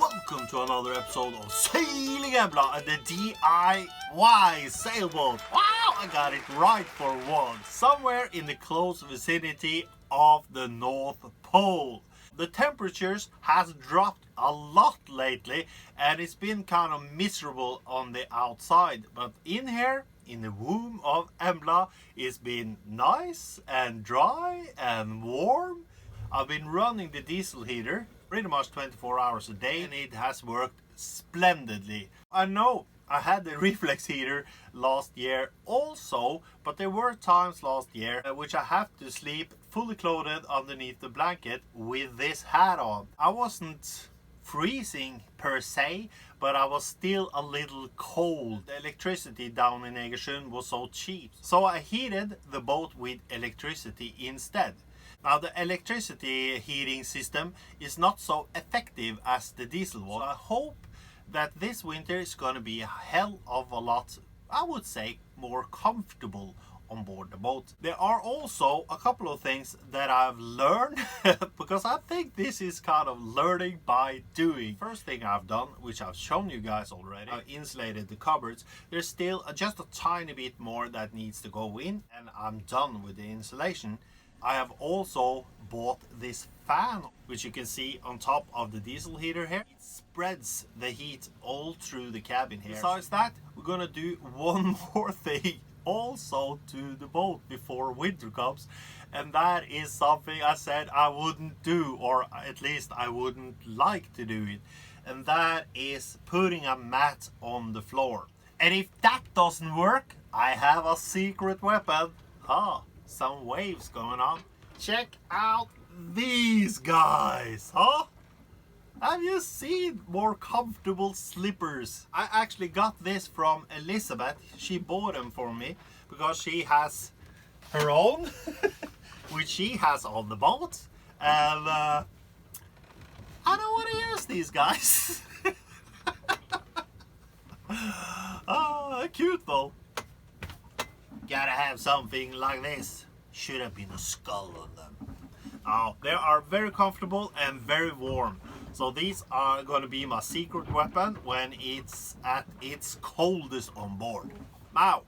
welcome to another episode of Sailing Embla and the DIY Sailboat. Wow, I got it right for once. Somewhere in the close vicinity of the North Pole. The temperatures has dropped a lot lately and it's been kind of miserable on the outside. But in here, in the womb of Embla, it's been nice and dry and warm. I've been running the diesel heater pretty much 24 hours a day and it has worked splendidly. I know I had the reflex heater last year also, but there were times last year which I have to sleep fully clothed underneath the blanket with this hat on. I wasn't freezing per se, but I was still a little cold. The electricity down in Egersund was so cheap, so I heated the boat with electricity instead. Now the electricity heating system is not so effective as the diesel was. I hope that this winter is going to be a hell of a lot, I would say, more comfortable on board the boat. There are also a couple of things that I've learned because I think this is kind of learning by doing. First thing I've done, which I've shown you guys already, I've insulated the cupboards. There's still just a tiny bit more that needs to go in and I'm done with the insulation. I have also bought this fan, which you can see on top of the diesel heater here. It spreads the heat all through the cabin here. Besides that, we're gonna do one more thing also to the boat before winter comes, and that is something I said I wouldn't do, or at least I wouldn't like to do it, and that is putting a mat on the floor. And if that doesn't work, I have a secret weapon. Some waves going on. Check out these guys, huh? Have you seen more comfortable slippers? I actually got this from Elizabeth. She bought them for me because she has her own, which she has on the boat. And I don't want to use these guys. Oh, cute though. Gotta have something like this. Should have been a skull on them. Now, they are very comfortable and very warm. So these are going to be my secret weapon when it's at its coldest on board. Now,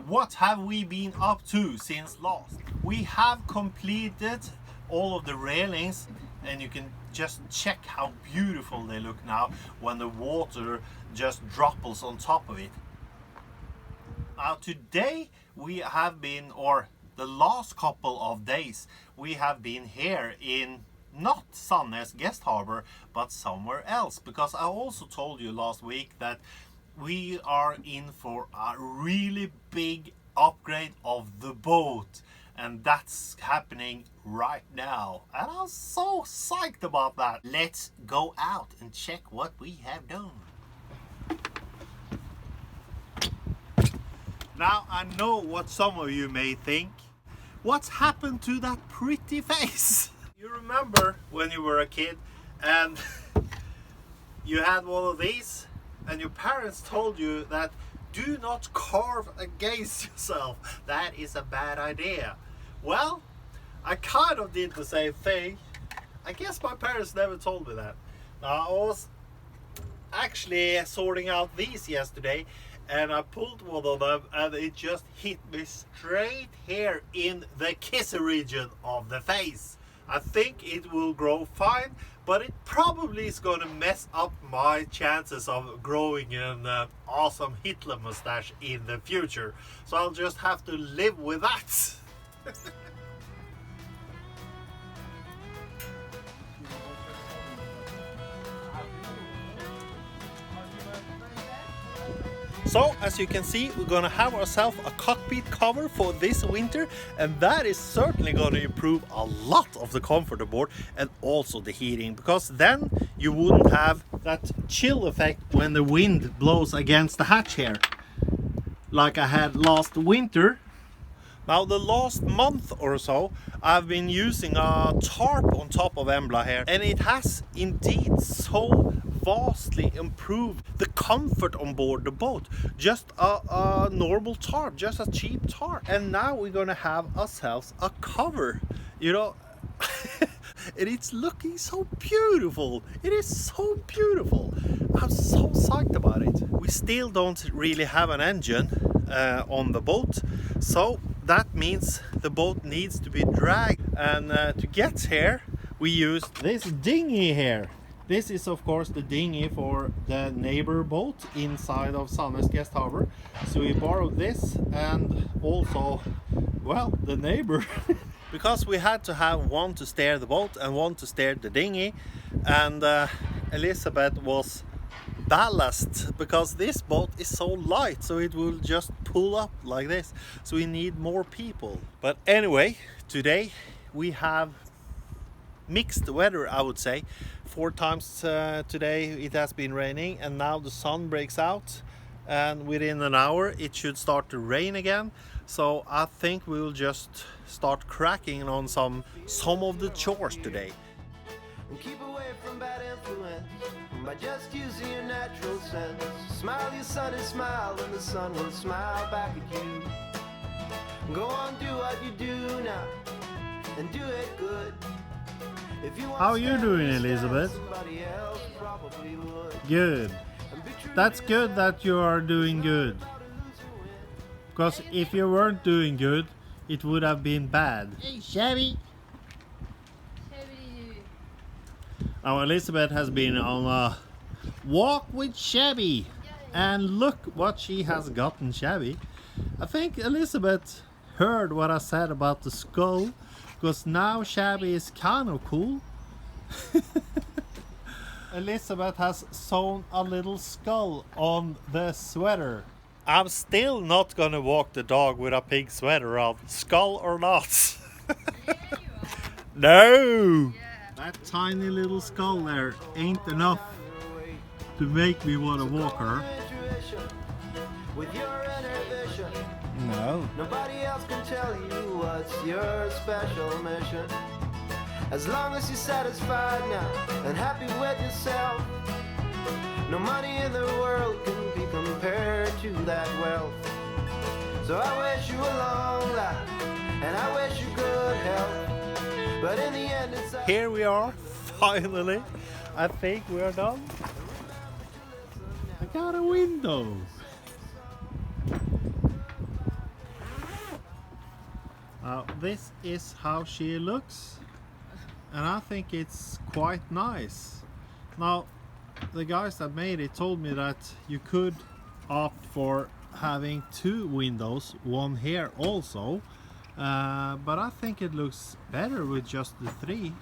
what have we been up to since last? We have completed all of the railings and you can just check how beautiful they look now when the water just drops on top of it. Now today we have been, or the last couple of days, we have been here in not Sandnes guest harbor, but somewhere else. Because I also told you last week that we are in for a really big upgrade of the boat. And that's happening right now. And I'm so psyched about that. Let's go out and check what we have done. Now I know what some of you may think. What's happened to that pretty face? You remember when you were a kid and you had one of these and your parents told you that do not carve against yourself. That is a bad idea. Well, I kind of did the same thing. I guess my parents never told me that. Now I was actually sorting out these yesterday and I pulled one of them and it just hit me straight here in the kiss region of the face. I think it will grow fine, but it probably is going to mess up my chances of growing an awesome Hitler mustache in the future. So I'll just have to live with that. So as you can see, we're gonna have ourselves a cockpit cover for this winter, and that is certainly gonna improve a lot of the comfort aboard and also the heating, because then you wouldn't have that chill effect when the wind blows against the hatch here like I had last winter. Now the last month or so I've been using a tarp on top of Embla here, and it has indeed so vastly improved the comfort on board the boat. Just a normal tarp, just a cheap tarp, and now we're gonna have ourselves a cover. You know, and it's looking so beautiful. It is so beautiful. I'm so psyched about it. We still don't really have an engine on the boat, so that means the boat needs to be dragged, and to get here we use this dinghy here. This is of course the dinghy for the neighbor boat inside of Sandnes guest harbor. So we borrowed this, and also, well, the neighbor because we had to have one to steer the boat and one to steer the dinghy, and Elizabeth was ballast because this boat is so light, so it will just pull up like this, so we need more people. But anyway, today we have mixed weather, I would say. 4 times today it has been raining, and now the sun breaks out, and within an hour it should start to rain again. So I think we will just start cracking on some of the chores today. And keep away from bad influence by just using your natural sense. Smile your sunny smile, and the sun will smile back at you. Go on, do what you do now, and do it good. If you want How are you doing, Elizabeth? somebody else probably would. Good. That's good that you are doing good. Because if you weren't doing good, it would have been bad. Hey, Shabby! Now Elizabeth has been on a walk with Shabby, and look what she has gotten, Shabby. I think Elizabeth heard what I said about the skull, because now Shabby is kind of cool. Elizabeth has sewn a little skull on the sweater. I'm still not gonna walk the dog with a pink sweater on, skull or not. Yeah, you are. No! Yeah. That tiny little skull there ain't enough to make me want to walk her. With your inner vision, No. nobody else can tell you what's your special mission. As long as you're satisfied now and happy with yourself, no money in the world can be compared to that wealth. So I wish you a long life, and I wish you good health. But in the end, it's Here we are, finally. I think we are done. I got a window. Now this is how she looks, and I think it's quite nice. Now the guys that made it told me that you could opt for having 2 windows, one here also, but I think it looks better with just the 3.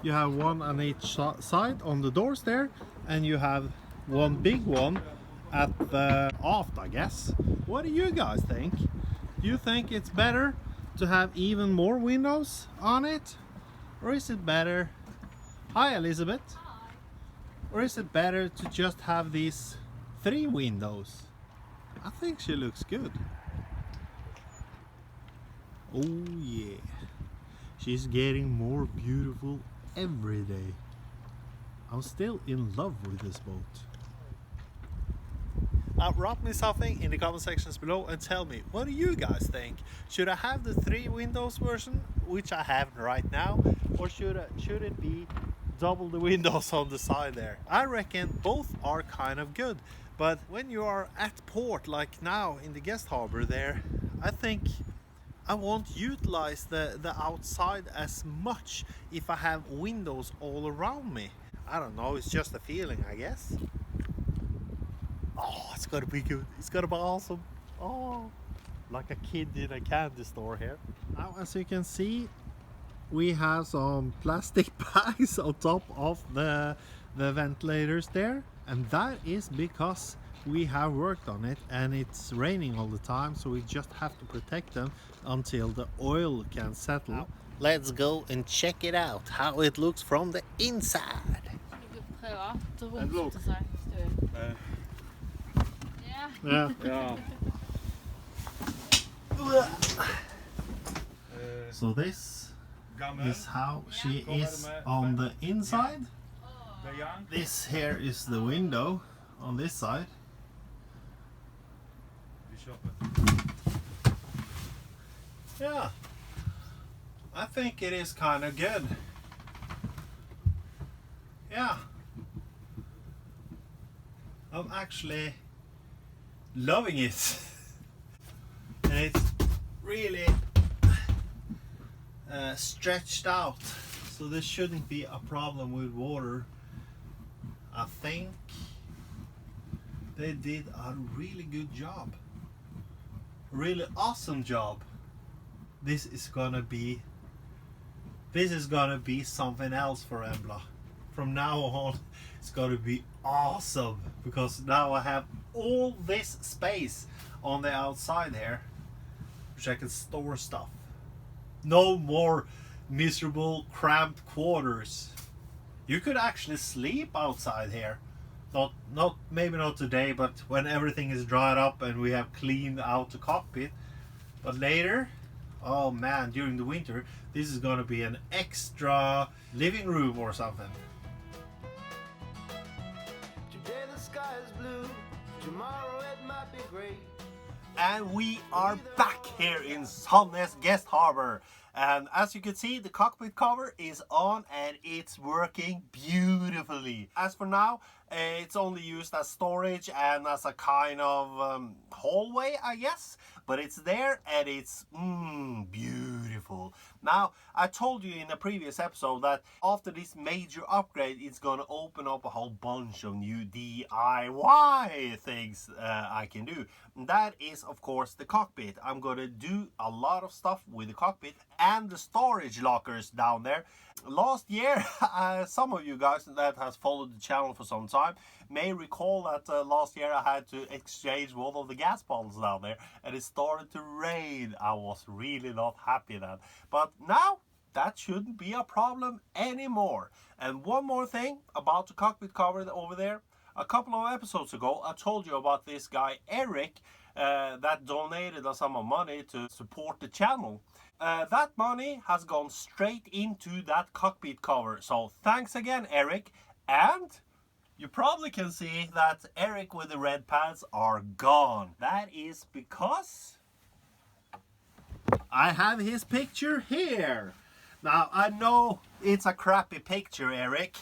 You have one on each side on the doors there, and you have one big one at the aft, I guess. What do you guys think? Do you think it's better to have even more windows on it, or is it better? Hi Elizabeth. Hi. Or is it better to just have these 3 windows? I think she looks good. Oh yeah, she's getting more beautiful every day. I'm still in love with this boat. Write me something in the comment sections below and tell me, what do you guys think? Should I have the 3 windows version, which I have right now, or should it be double the windows on the side there? I reckon both are kind of good, but when you are at port like now in the guest harbor there, I think I won't utilize the outside as much if I have windows all around me. I don't know, it's just a feeling, I guess. Oh, it's gonna be good. It's gonna be awesome. Oh, like a kid in a candy store here. Now, as you can see, we have some plastic bags on top of the ventilators there, and that is because we have worked on it and it's raining all the time, so we just have to protect them until the oil can settle. Now, let's go and check it out, how it looks from the inside. And look. Yeah. Ja. So this is how she is on the inside. This here is the window on this side. Yeah, I think it is kind of good. yeah, I'm actually loving it. And it's really stretched out, so this shouldn't be a problem with water. I think they did a really good job, really awesome job. This is gonna be something else for Embla. From now on, it's gonna be awesome, because now I have all this space on the outside here, which I can store stuff. No more miserable cramped quarters. You could actually sleep outside here. Maybe not today, but when everything is dried up and we have cleaned out the cockpit. But later, oh man, during the winter, this is gonna be an extra living room or something. Today the sky is blue, tomorrow it might be gray. And we are back here in Sandnes Guest Harbor. And as you can see, the cockpit cover is on and it's working beautifully. As for now, it's only used as storage and as a kind of hallway, I guess. But it's there and it's beautiful. Now, I told you in a previous episode that after this major upgrade, it's gonna open up a whole bunch of new DIY things I can do. And that is, of course, the cockpit. I'm gonna do a lot of stuff with the cockpit and the storage lockers down there. Last year, some of you guys that has followed the channel for some time may recall that last year I had to exchange one of the gas bottles down there and it started to rain. I was really not happy then. But now that shouldn't be a problem anymore. And one more thing about the cockpit cover over there. A couple of episodes ago, I told you about this guy, Eric, that donated a sum of money to support the channel. That money has gone straight into that cockpit cover. So thanks again, Eric. And you probably can see that Eric with the red pads are gone. That is because I have his picture here. Now, I know it's a crappy picture, Eric.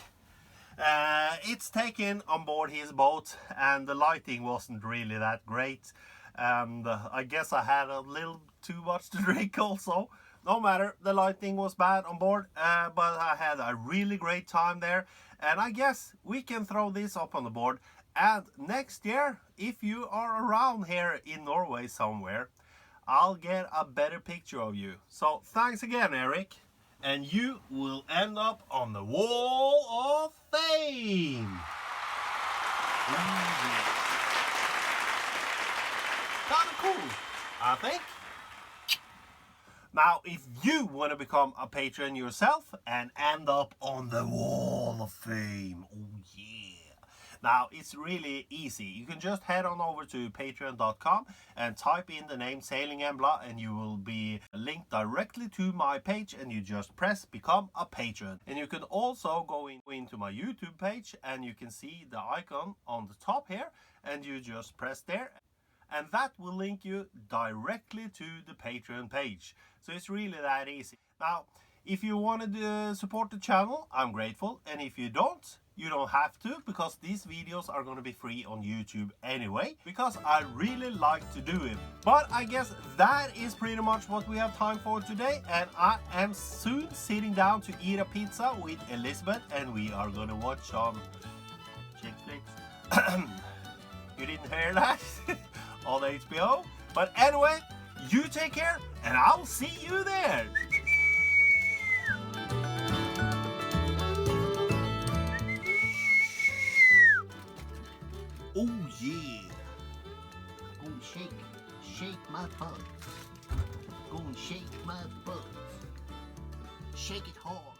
It's taken on board his boat and the lighting wasn't really that great. And I guess I had a little too much to drink also. No matter, the lighting was bad on board, but I had a really great time there. And I guess we can throw this up on the board. And next year, if you are around here in Norway somewhere, I'll get a better picture of you. So thanks again, Eric. And you will end up on the Wall of Fame. Kind of cool, I think. Now, if you want to become a patron yourself and end up on the Wall of Fame, oh yeah. Now, it's really easy. You can just head on over to patreon.com and type in the name Sailing Embla and you will be linked directly to my page and you just press become a patron. And you can also go into my YouTube page and you can see the icon on the top here and you just press there. And that will link you directly to the Patreon page. So it's really that easy. Now, if you want to support the channel, I'm grateful. And if you don't have to, because these videos are going to be free on YouTube anyway, because I really like to do it. But I guess that is pretty much what we have time for today. And I am soon sitting down to eat a pizza with Elizabeth. And we are going to watch some chick flicks. You didn't hear that? On HBO. But anyway, you take care and I'll see you there. Oh yeah. Go and shake my butt. Go and shake my butt. Shake it hard.